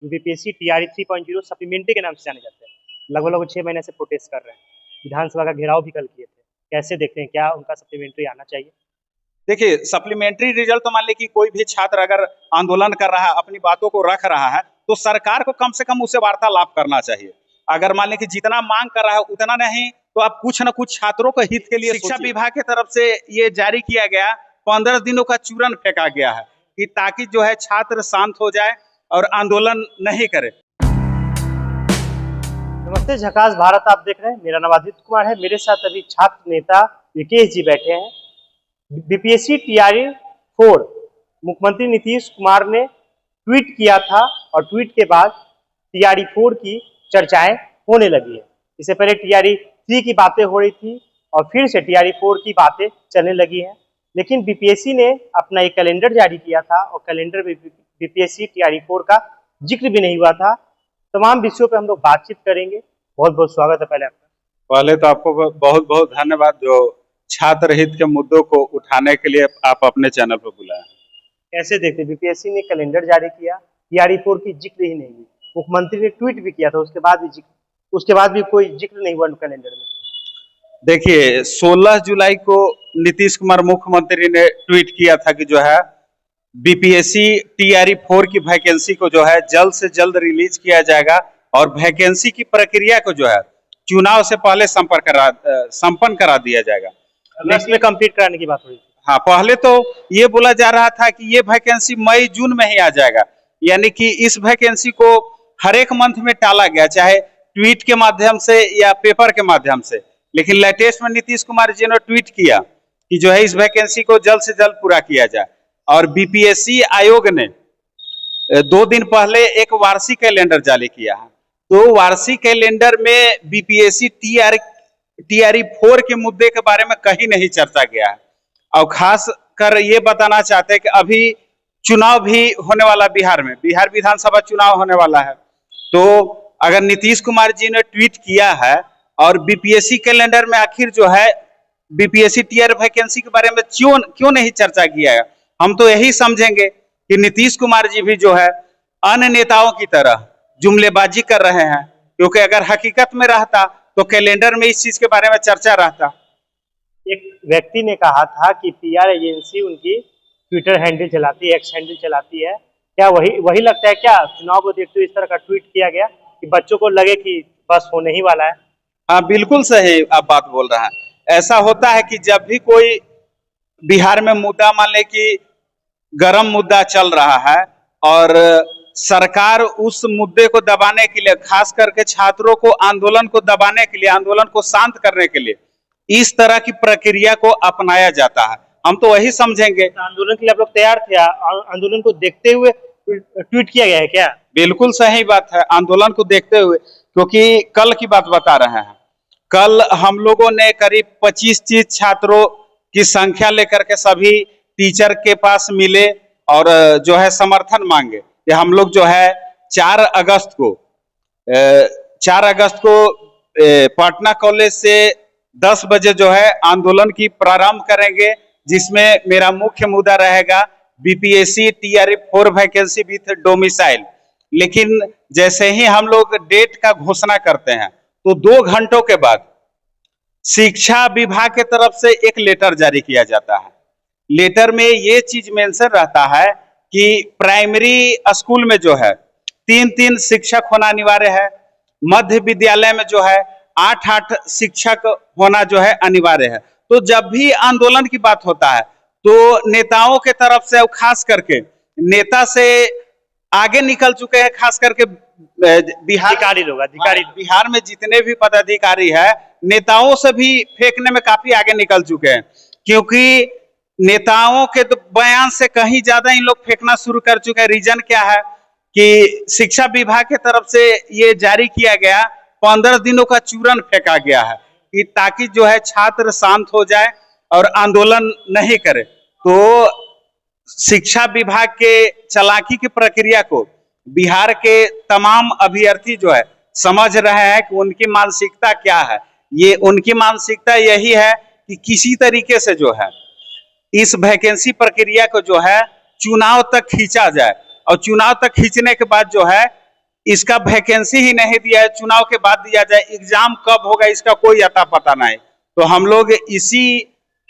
BPSC TRE 3.0 supplementary के नाम से जाने जाते हैं। लगभग 6 महीने से प्रोटेस्ट कर रहे हैं। विधानसभा का घेराव भी कल किए थे। कैसे देखते हैं, क्या उनका सप्लीमेंट्री आना चाहिए? देखिए, सप्लीमेंट्री रिजल्ट तो मान ली कि कोई भी छात्र अगर आंदोलन कर रहा है, अपनी बातों को रख रहा है, तो सरकार को कम से कम उससे वार्तालाप करना चाहिए। अगर मान ली कि जितना मांग कर रहा है उतना नहीं, तो आप कुछ न कुछ छात्रों के हित के लिए शिक्षा विभाग की तरफ से ये जारी किया गया 15 दिनों का चूरन फेंका गया है कि ताकि जो है छात्र शांत हो जाए और आंदोलन नहीं करे। नमस्ते, झकास भारत आप देख रहे हैं। मेरा नाम आदित्य कुमार है। मेरे साथ अभी छात्र नेता विकेश जी बैठे हैं। बीपीएससी टीआरई 4 मुख्यमंत्री नीतीश कुमार ने ट्वीट किया था और ट्वीट के बाद टीआरई 4 की चर्चाएं होने लगी है। इससे पहले टीआरई 3 की बातें हो रही थी और फिर से टीआरई 4 की बातें चलने लगी हैं। लेकिन बीपीएससी ने अपना एक कैलेंडर जारी किया था और कैलेंडर में बीपीएससी टीआरई 4 का जिक्र भी नहीं हुआ था। तमाम विषयों पे हम लोग बातचीत करेंगे। बहुत बहुत स्वागत है पहले आपका। पहले तो आपको बहुत बहुत धन्यवाद जो छात्र हित के मुद्दों को उठाने के लिए आप अपने चैनल पर बुलाए। कैसे देखते, बीपीएससी ने कैलेंडर जारी किया, टीआरई 4 की जिक्र ही नहीं हुई। मुख्यमंत्री ने ट्वीट भी किया था, उसके बाद भी कोई जिक्र नहीं हुआ कैलेंडर में। देखिए, 16 जुलाई को नीतीश कुमार मुख्यमंत्री ने ट्वीट किया था कि जो है बीपीएससी टीआरई 4 की वैकेंसी को जो है जल्द से जल्द रिलीज किया जाएगा और वैकेंसी की प्रक्रिया को जो है चुनाव से पहले संपन्न करा दिया जाएगा। इसमें कंप्लीट कराने की बात हुई थी। हाँ, पहले तो ये बोला जा रहा था कि ये वैकेंसी मई जून में ही आ जाएगा, यानी कि इस वैकेंसी को हर एक मंथ में टाला गया, चाहे ट्वीट के माध्यम से या पेपर के माध्यम से। लेकिन लेटेस्ट में नीतीश कुमार जी ने ट्वीट किया कि जो है इस वैकेंसी को जल्द से जल्द पूरा किया जाए। और बीपीएससी आयोग ने 2 दिन पहले एक वार्षिक कैलेंडर जारी किया है। तो वार्षिक कैलेंडर में बीपीएससी टीआरई 4 के मुद्दे के बारे में कहीं नहीं चर्चा गया है। और खास कर ये बताना चाहते हैं कि अभी चुनाव भी होने वाला बिहार विधानसभा चुनाव होने वाला है। तो अगर नीतीश कुमार जी ने ट्वीट किया है और बीपीएससी कैलेंडर में आखिर जो है बीपीएससी टीआरई वैकेंसी के बारे में क्यों नहीं चर्चा किया है, हम तो यही समझेंगे कि नीतीश कुमार जी भी जो है अन्य नेताओं की तरह जुमलेबाजी कर रहे हैं, क्योंकि अगर हकीकत में रहता तो कैलेंडर में इस चीज के बारे में चर्चा रहता। एक व्यक्ति ने कहा था कि पीआर एजेंसी उनकी ट्विटर हैंडल चलाती है, एक्स हैंडल चलाती है। क्या वही लगता है क्या? चुनाव को देखते हुए इस तरह का ट्वीट किया गया कि बच्चों को लगे कि बस होने ही वाला है। हाँ, बिल्कुल सही आप बात बोल रहे हैं। ऐसा होता है कि जब भी कोई बिहार में मुद्दा, मान ले कि गर्म मुद्दा चल रहा है और सरकार उस मुद्दे को दबाने के लिए, खास करके छात्रों को आंदोलन को दबाने के लिए, आंदोलन को शांत करने के लिए इस तरह की प्रक्रिया को अपनाया जाता है। हम तो वही समझेंगे। आंदोलन के लिए आप लोग तैयार थे? आंदोलन को देखते हुए ट्वीट किया गया है क्या? बिल्कुल सही बात है, आंदोलन को देखते हुए, क्योंकि कल की बात बता रहे हैं। कल हम लोगों ने करीब 25-30 छात्रों की संख्या लेकर के सभी टीचर के पास मिले और जो है समर्थन मांगे कि हम लोग जो है 4 अगस्त को पटना कॉलेज से 10 बजे जो है आंदोलन की प्रारंभ करेंगे, जिसमें मेरा मुख्य मुद्दा रहेगा BPSC TRE 4 vacancy with domicile. लेकिन जैसे ही हम लोग डेट का घोषणा करते हैं तो 2 घंटों के बाद शिक्षा विभाग की तरफ से एक लेटर जारी किया जाता है। लेटर में ये चीज मेंशन रहता है कि प्राइमरी स्कूल में जो है 3-3 शिक्षक होना अनिवार्य है, मध्य विद्यालय में जो है 8-8 शिक्षक होना जो है अनिवार्य है। तो जब भी आंदोलन की बात होता है तो नेताओं के तरफ से, खास करके नेता से आगे निकल चुके हैं, खास करके बिहार में जितने भी पदाधिकारी है, नेताओं से भी फेंकने में काफी आगे निकल चुके हैं। क्योंकि नेताओं के तो बयान से कहीं ज्यादा इन लोग फेंकना शुरू कर चुके हैं। रीजन क्या है कि शिक्षा विभाग की तरफ से ये जारी किया गया 15 दिनों का चूरन फेंका गया है कि ताकि जो है छात्र शांत हो जाए और आंदोलन नहीं करे। तो शिक्षा विभाग के चालाकी की प्रक्रिया को बिहार के तमाम अभ्यर्थी जो है समझ रहे हैं कि उनकी मानसिकता क्या है। ये उनकी मानसिकता यही है कि किसी तरीके से जो है इस वैकेंसी प्रक्रिया को जो है चुनाव तक खींचा जाए और चुनाव तक खींचने के बाद जो है इसका वैकेंसी ही नहीं दिया है, चुनाव के बाद दिया जाए, एग्जाम कब होगा इसका कोई अता पता नहीं। तो हम लोग इसी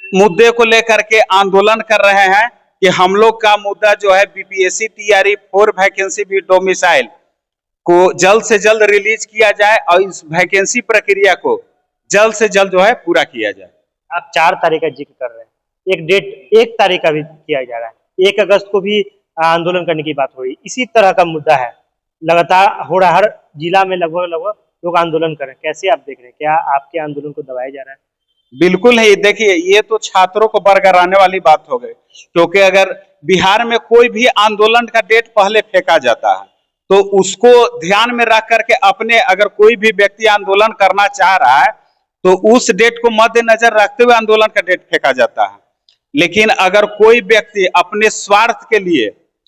मुद्दे को लेकर के आंदोलन कर रहे हैं कि हम लोग का मुद्दा जो है बीपीएससी टीआरई 4 वैकेंसी भी डोमिसाइल को जल्द से जल्द रिलीज किया जाए और इस वैकेंसी प्रक्रिया को जल्द से जल्द जो है पूरा किया जाए। आप 4 तारीख का जिक्र कर रहे हैं, एक डेट 1 तारीख का भी किया जा रहा है, 1 अगस्त को भी आंदोलन करने की बात हो रही, इसी तरह का मुद्दा है, लगातार हो रहा है, हर जिला में लगभग लोग आंदोलन कर रहे हैं। कैसे आप देख रहे हैं, क्या आपके आंदोलन को दबाया जा रहा है? बिल्कुल है, देखिए ये तो छात्रों को बरगराने वाली बात हो गई, क्योंकि अगर बिहार में कोई भी आंदोलन का डेट पहले फेंका जाता है तो उसको ध्यान में रख करके अपने अगर कोई भी व्यक्ति आंदोलन करना चाह रहा है तो उस डेट को मद्देनजर रखते हुए आंदोलन का डेट फेंका जाता है। लेकिन अगर कोई व्यक्ति अपने स्वार्थ के लिए,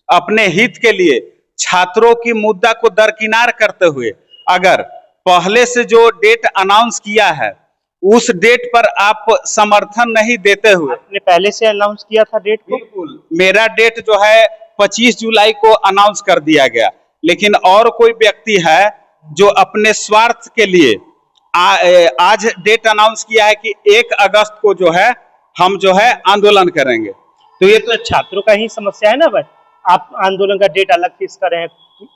अपने हित के लिए छात्रों की मुद्दा को दरकिनार करते हुए अगर पहले से जो डेट अनाउंस किया है उस डेट पर आप समर्थन नहीं देते हुए, आपने पहले से अनाउंस किया था डेट को? बिल्कुल, मेरा डेट जो है 25 जुलाई को अनाउंस कर दिया गया, लेकिन और कोई व्यक्ति है जो अपने स्वार्थ के लिए आज डेट अनाउंस किया है कि 1 अगस्त को जो है हम जो है आंदोलन करेंगे। तो ये तो छात्रों का ही समस्या है ना भाई, आप आंदोलन का डेट अलग फिक्स कर रहे हैं,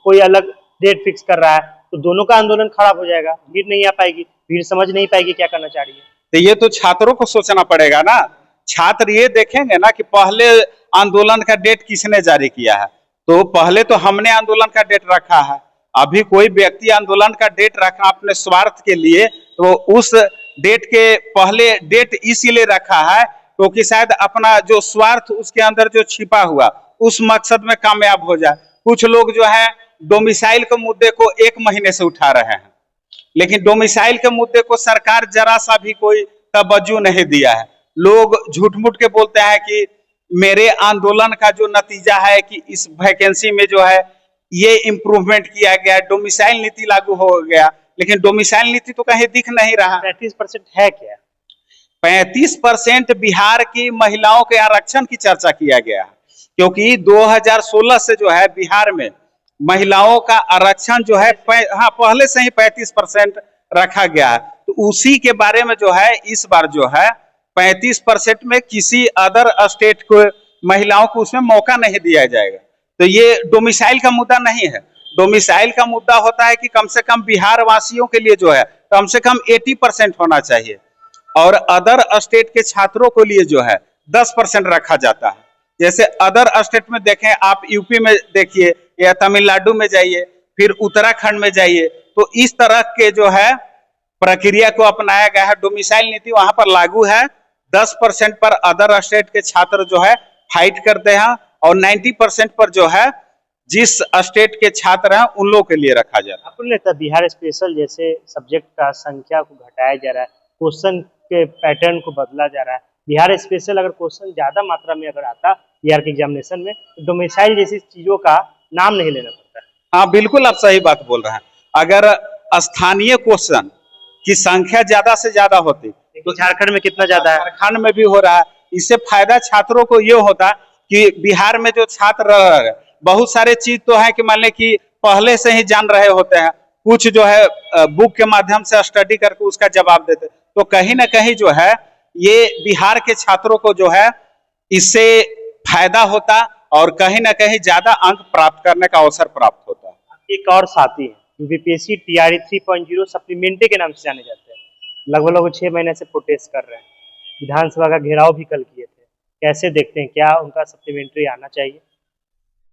कोई अलग डेट फिक्स कर रहा है, तो दोनों का आंदोलन खराब हो जाएगा, भीड़ नहीं आ पाएगी, भीड़ समझ नहीं पाएगी क्या करना चाह रही है। तो ये तो छात्रों को सोचना पड़ेगा ना, छात्र ये देखेंगे ना कि पहले आंदोलन का डेट किसने जारी किया है, तो पहले तो हमने आंदोलन का डेट रखा है, अभी कोई व्यक्ति आंदोलन का डेट रखा अपने स्वार्थ के लिए, तो उस डेट के पहले डेट इसीलिए रखा है क्योंकि शायद अपना जो स्वार्थ उसके अंदर जो छिपा हुआ उस मकसद में कामयाब हो जाए। कुछ लोग जो है डोमिसाइल के मुद्दे को 1 महीने से उठा रहे हैं, लेकिन डोमिसाइल के मुद्दे को सरकार जरा सा भी कोई तवज्जो नहीं दिया है। लोग झूठ मूठ के बोलते हैं कि मेरे आंदोलन का जो नतीजा है कि इस वैकेंसी में जो है ये इम्प्रूवमेंट किया गया, डोमिसाइल नीति लागू हो गया, लेकिन डोमिसाइल नीति तो कहीं दिख नहीं रहा। 35% है क्या? 35% बिहार की महिलाओं के आरक्षण की चर्चा किया गया है, क्योंकि 2016 से जो है बिहार में महिलाओं का आरक्षण जो है पहले से ही 35% रखा गया है, तो उसी के बारे में जो है इस बार जो है 35% में किसी अदर स्टेट को महिलाओं को उसमें मौका नहीं दिया जाएगा। तो ये डोमिसाइल का मुद्दा नहीं है, डोमिसाइल का मुद्दा होता है कि कम से कम बिहार वासियों के लिए जो है कम से कम 80% होना चाहिए और अदर स्टेट के छात्रों के लिए जो है 10% रखा जाता है। जैसे अदर स्टेट में देखें आप, यूपी में देखिए या तमिलनाडु में जाइए, फिर उत्तराखंड में जाइए, तो इस तरह के जो है प्रक्रिया को अपनाया गया है, डोमिसाइल नीति वहां पर लागू है। 10% पर अदर स्टेट के छात्र जो है फाइट करते हैं और 90% पर जो है जिस स्टेट के छात्र हैं उन लोगों के लिए रखा जाता है। आपको नहीं लगता बिहार स्पेशल जैसे सब्जेक्ट का संख्या को घटाया जा रहा है, क्वेश्चन के पैटर्न को बदला जा रहा है, बिहार स्पेशल अगर क्वेश्चन ज्यादा मात्रा में अगर आता बिहार के एग्जामिनेशन में तो डोमिसाइल जैसी चीजों का नाम नहीं लेना पड़ता? हाँ बिल्कुल, आप सही बात बोल रहे हैं। अगर स्थानीय क्वेश्चन की संख्या ज्यादा से ज्यादा होती तो झारखंड में कितना ज्यादा है, झारखंड में भी हो रहा है, इससे फायदा छात्रों को ये होता कि बिहार में जो छात्र बहुत सारे चीज तो है कि मान लें कि पहले से ही जान रहे होते हैं, कुछ जो है बुक के माध्यम से स्टडी करके उसका जवाब देते, तो कहीं ना कहीं जो है ये बिहार के छात्रों को जो है इससे फायदा होता और कहीं ना कहीं ज्यादा अंक प्राप्त करने का अवसर प्राप्त होता। एक और साथी है जो बीपीएससी टीआरई 3.0 सप्लीमेंट्री के नाम से जाने जाते हैं, लगभग 6 महीने से प्रोटेस्ट कर रहे हैं, विधानसभा का घेराव भी कल किए थे, कैसे देखते हैं, क्या उनका सप्लीमेंट्री आना चाहिए?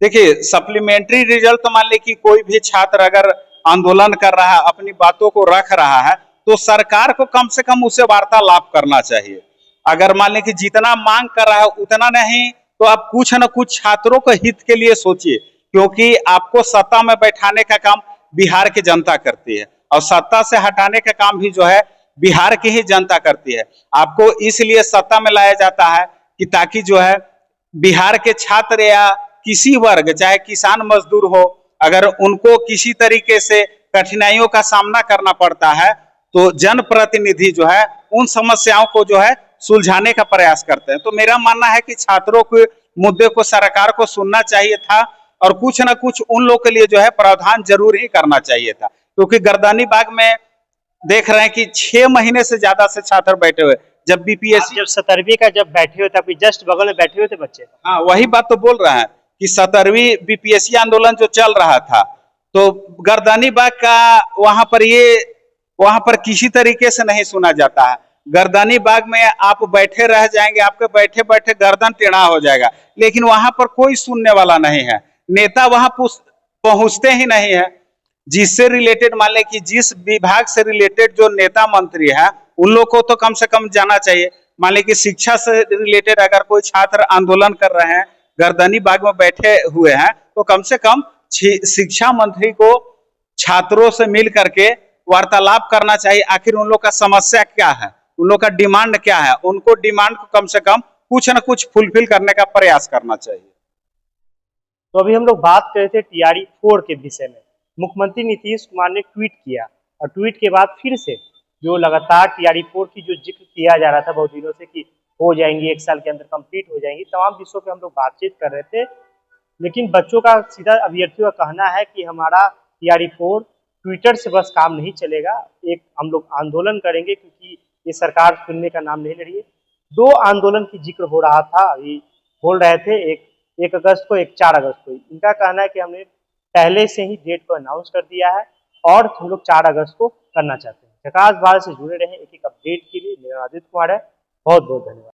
देखिए, सप्लीमेंट्री रिजल्ट तो मान ले कि कोई भी छात्र अगर आंदोलन कर रहा है, अपनी बातों को रख रहा है, तो सरकार को कम से कम उससे वार्तालाप करना चाहिए। अगर मान ले कि जितना मांग कर रहा है उतना नहीं, तो आप कुछ न कुछ छात्रों के हित के लिए सोचिए, क्योंकि आपको सत्ता में बैठाने का काम बिहार की जनता करती है और सत्ता से हटाने का काम भी जो है बिहार की ही जनता करती है। आपको इसलिए सत्ता में लाया जाता है कि ताकि जो है बिहार के छात्र या किसी वर्ग, चाहे किसान मजदूर हो, अगर उनको किसी तरीके से कठिनाइयों का सामना करना पड़ता है तो जनप्रतिनिधि जो है उन समस्याओं को जो है सुलझाने का प्रयास करते हैं। तो मेरा मानना है कि छात्रों के मुद्दे को सरकार को सुनना चाहिए था और कुछ ना कुछ उन लोग के लिए जो है प्रावधान जरूर ही करना चाहिए था, क्योंकि गर्दनी बाग में देख रहे हैं कि 6 महीने से ज्यादा से छात्र बैठे हुए। जब आप बीपीएससी, जब 17वीं का जब बैठे हुए थे, आपके जस्ट बगल में बैठे हुए थे बच्चे। हाँ वही बात तो बोल रहे हैं कि 17वीं बीपीएससी आंदोलन जो चल रहा था, तो गर्दनी बाग का वहां पर किसी तरीके से नहीं सुना जाता है। गर्दनी बाग में आप बैठे रह जाएंगे, आपके बैठे बैठे गर्दन टेढ़ा हो जाएगा, लेकिन वहां पर कोई सुनने वाला नहीं है। नेता वहां पहुंचते ही नहीं है। जिससे रिलेटेड, मान लें कि जिस विभाग से रिलेटेड जो नेता मंत्री है, उन लोग को तो कम से कम जाना चाहिए। मान लें कि शिक्षा से रिलेटेड अगर कोई छात्र आंदोलन कर रहे हैं, गर्दनी बाग में बैठे हुए हैं, तो कम से कम शिक्षा मंत्री को छात्रों से मिल करके वार्तालाप करना चाहिए। आखिर उन लोग का समस्या क्या है, उन लोग का डिमांड क्या है, उनको डिमांड को कम से कम कुछ न कुछ फुलफिल करने का प्रयास करना चाहिए। तो अभी हम लोग बात कर रहे थे टीआरई 4 के विषय में। मुख्यमंत्री नीतीश कुमार ने ट्वीट किया और ट्वीट के बाद फिर से जो लगातार टीआरई 4 की जो जिक्र किया जा रहा था बहुत दिनों से कि हो जाएंगी, 1 साल के अंदर कंप्लीट हो जाएंगी, तमाम विषयों पे हम लोग बातचीत कर रहे थे। लेकिन बच्चों का, सीधा अभ्यर्थियों का कहना है कि हमारा टीआरई 4 ट्विटर से बस काम नहीं चलेगा, एक हम लोग आंदोलन करेंगे, क्योंकि ये सरकार सुनने का नाम नहीं ले रही है। 2 आंदोलन की जिक्र हो रहा था, अभी बोल रहे थे, एक 1 अगस्त को, एक 4 अगस्त को। इनका कहना है कि हमने पहले से ही डेट को अनाउंस कर दिया है और हम लोग 4 अगस्त को करना चाहते हैं। झकास भारत से जुड़े रहें एक एक अपडेट के लिए। मेरा नाम आदित्य कुमार है। बहुत बहुत धन्यवाद।